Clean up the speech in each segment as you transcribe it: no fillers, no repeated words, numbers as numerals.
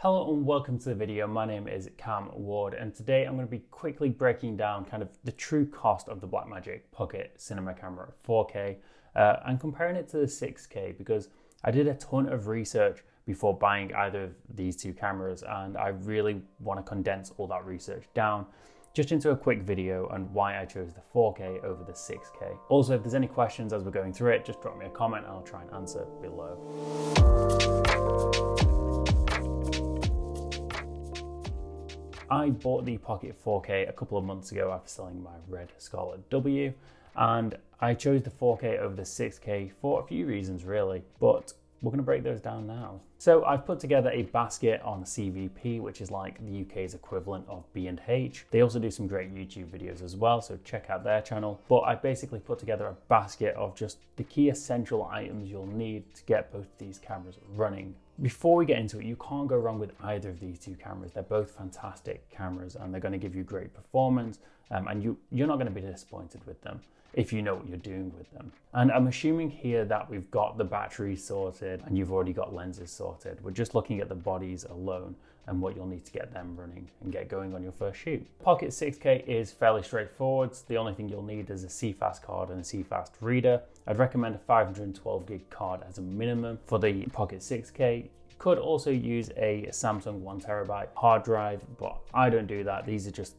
Hello and welcome to the video. My name is Cam Ward and today I'm going to be quickly breaking down kind of the true cost of the Blackmagic Pocket Cinema Camera 4K and comparing it to the 6K because I did a ton of research before buying either of these two cameras and I really want to condense all that research down just into a quick video on why I chose the 4K over the 6K. Also, if there's any questions as we're going through it, just drop me a comment and I'll try and answer below. I bought the Pocket 4K a couple of months ago after selling my Red Scarlet W, and I chose the 4K over the 6K for a few reasons really, but we're going to break those down now. So I've put together a basket on CVP, which is like the UK's equivalent of B&H. They also do some great YouTube videos as well, so check out their channel. But I basically put together a basket of just the key essential items you'll need to get both of these cameras running. Before we get into it, you can't go wrong with either of these two cameras. They're both fantastic cameras and they're going to give you great performance and you're not going to be disappointed with them if you know what you're doing with them. And I'm assuming here that we've got the batteries sorted and you've already got lenses sorted. We're just looking at the bodies alone and what you'll need to get them running and get going on your first shoot. Pocket 6K is fairly straightforward. The only thing you'll need is a CFast card and a CFast reader. I'd recommend a 512 gig card as a minimum for the Pocket 6K. You could also use a Samsung 1TB hard drive, but I don't do that. These are just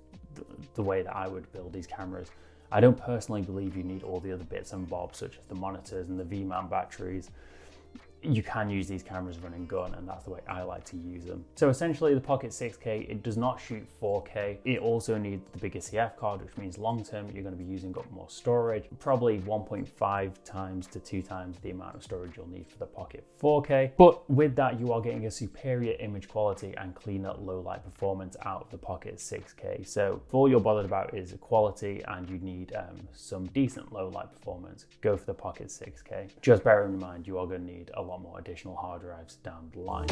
the way that I would build these cameras. I don't personally believe you need all the other bits and bobs such as the monitors and the V-mount batteries. You can use these cameras run and gun, and that's the way I like to use them. So essentially the Pocket 6K, it does not shoot 4K. It also needs the bigger CF card, which means long term you're going to be using up more storage, probably 1.5 times to 2 times the amount of storage you'll need for the Pocket 4K. But with that, you are getting a superior image quality and cleaner low light performance out of the Pocket 6K. So if all you're bothered about is quality and you need some decent low light performance, go for the Pocket 6K. Just bear in mind, you are going to need a lot more additional hard drives down the line.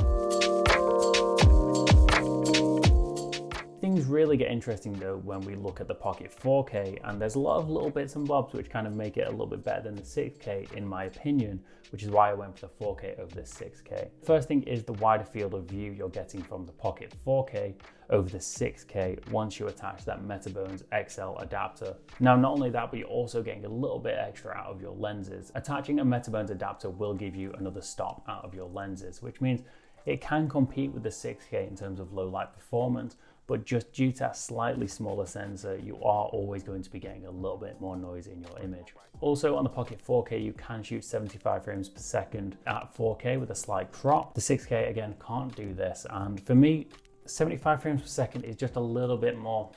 Things really get interesting though when we look at the Pocket 4K, and there's a lot of little bits and bobs which kind of make it a little bit better than the 6K in my opinion, which is why I went for the 4K over the 6K. First thing is the wider field of view you're getting from the Pocket 4K over the 6K once you attach that Metabones XL adapter. Now, not only that, but you're also getting a little bit extra out of your lenses. Attaching a Metabones adapter will give you another stop out of your lenses, which means it can compete with the 6K in terms of low light performance, but just due to a slightly smaller sensor, you are always going to be getting a little bit more noise in your image. Also on the Pocket 4K, you can shoot 75 frames per second at 4K with a slight crop. The 6K again can't do this, and for me, 75 frames per second is just a little bit more,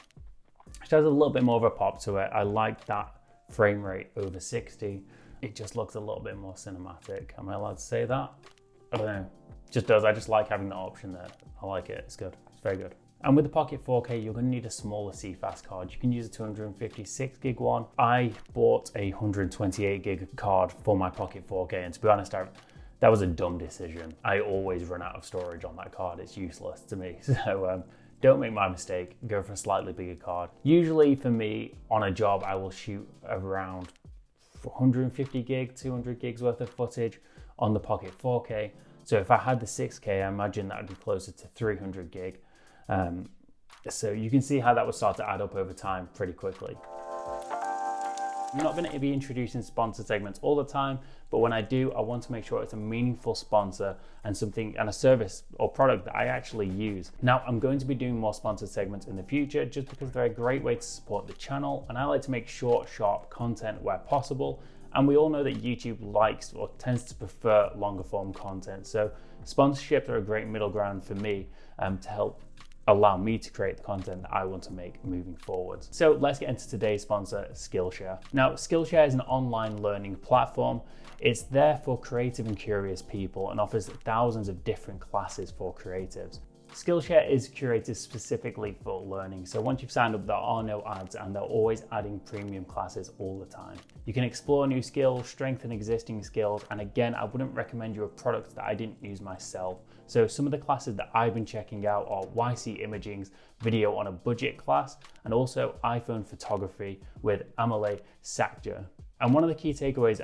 it has a little bit more of a pop to it. I like that frame rate over 60. It just looks a little bit more cinematic. Am I allowed to say that? I don't know, it just does. I just like having that option there. I like it, it's good, it's very good. And with the Pocket 4K, you're going to need a smaller CFast card. You can use a 256 gig one. I bought a 128 gig card for my Pocket 4K, and to be honest, that was a dumb decision. I always run out of storage on that card. It's useless to me. So don't make my mistake. Go for a slightly bigger card. Usually for me, on a job, I will shoot around 150 gig, 200 gigs worth of footage on the Pocket 4K. So if I had the 6K, I imagine that would be closer to 300 gig. So you can see how that would start to add up over time pretty quickly. I'm not going to be introducing sponsor segments all the time, but when I do, I want to make sure it's a meaningful sponsor and something and a service or product that I actually use. Now, I'm going to be doing more sponsored segments in the future just because they're a great way to support the channel, and I like to make short, sharp content where possible. And we all know that YouTube likes or tends to prefer longer form content. So sponsorships are a great middle ground for me to help allow me to create the content that I want to make moving forward. So let's get into today's sponsor, Skillshare. Now, Skillshare is an online learning platform. It's there for creative and curious people and offers thousands of different classes for creatives. Skillshare is curated specifically for learning. So once you've signed up, there are no ads and they're always adding premium classes all the time. You can explore new skills, strengthen existing skills. And again, I wouldn't recommend you a product that I didn't use myself. So some of the classes that I've been checking out are YC Imaging's video on a budget class and also iPhone photography with Amale Sakja. And one of the key takeaways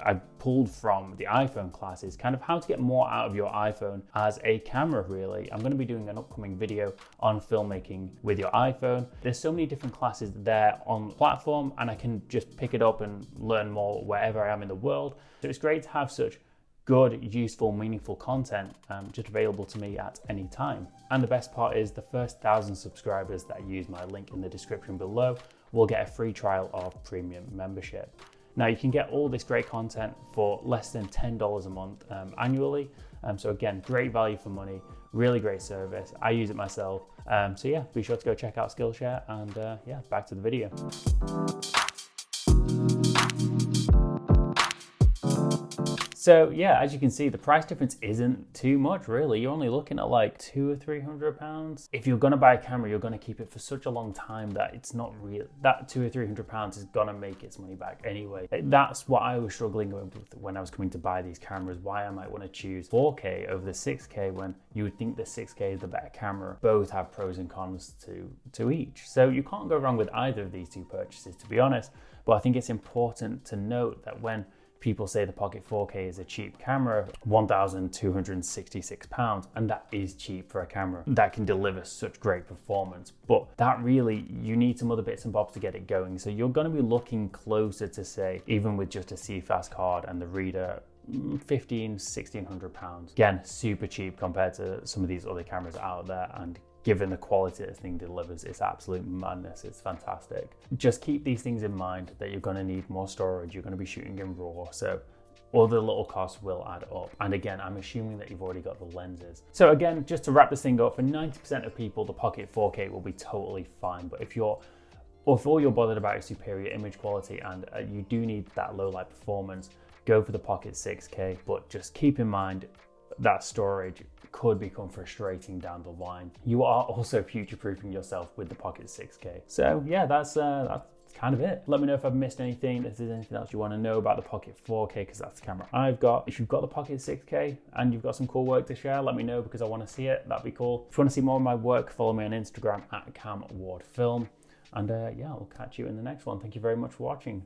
I pulled from the iPhone class is kind of how to get more out of your iPhone as a camera, really. I'm going to be doing an upcoming video on filmmaking with your iPhone. There's so many different classes there on the platform, and I can just pick it up and learn more wherever I am in the world. So it's great to have such good, useful, meaningful content just available to me at any time. And the best part is the first 1,000 subscribers that use my link in the description below will get a free trial of premium membership. Now you can get all this great content for less than $10 a month annually. So again, great value for money, really great service. I use it myself. So yeah, be sure to go check out Skillshare, and yeah, back to the video. So yeah, as you can see, the price difference isn't too much, really. You're only looking at like £200 or £300. If you're gonna buy a camera, you're gonna keep it for such a long time that it's not real. That £200 or £300 is gonna make its money back anyway. That's what I was struggling with when I was coming to buy these cameras. Why I might want to choose 4K over the 6K when you would think the 6K is the better camera. Both have pros and cons to each. So you can't go wrong with either of these two purchases, to be honest. But I think it's important to note that when people say the Pocket 4K is a cheap camera, £1,266, and that is cheap for a camera that can deliver such great performance. But that really, you need some other bits and bobs to get it going. So you're going to be looking closer to, say, even with just a CFast card and the reader, £1,600. Again, super cheap compared to some of these other cameras out there, and given the quality this thing delivers, it's absolute madness. It's fantastic. Just keep these things in mind, that you're going to need more storage, you're going to be shooting in RAW, so all the little costs will add up. And again, I'm assuming that you've already got the lenses. So again, just to wrap this thing up, for 90% of people, the Pocket 4K will be totally fine. But if all you're bothered about is superior image quality and you do need that low light performance, go for the Pocket 6K. But just keep in mind that storage could become frustrating down the line. You are also future-proofing yourself with the Pocket 6K. So yeah, that's kind of it. Let me know if I've missed anything, if there's anything else you want to know about the Pocket 4K, because that's the camera I've got. If you've got the Pocket 6K and you've got some cool work to share, let me know, because I want to see it. That'd be cool. If you want to see more of my work, follow me on Instagram at CamWardFilm. And yeah, I'll catch you in the next one. Thank you very much for watching.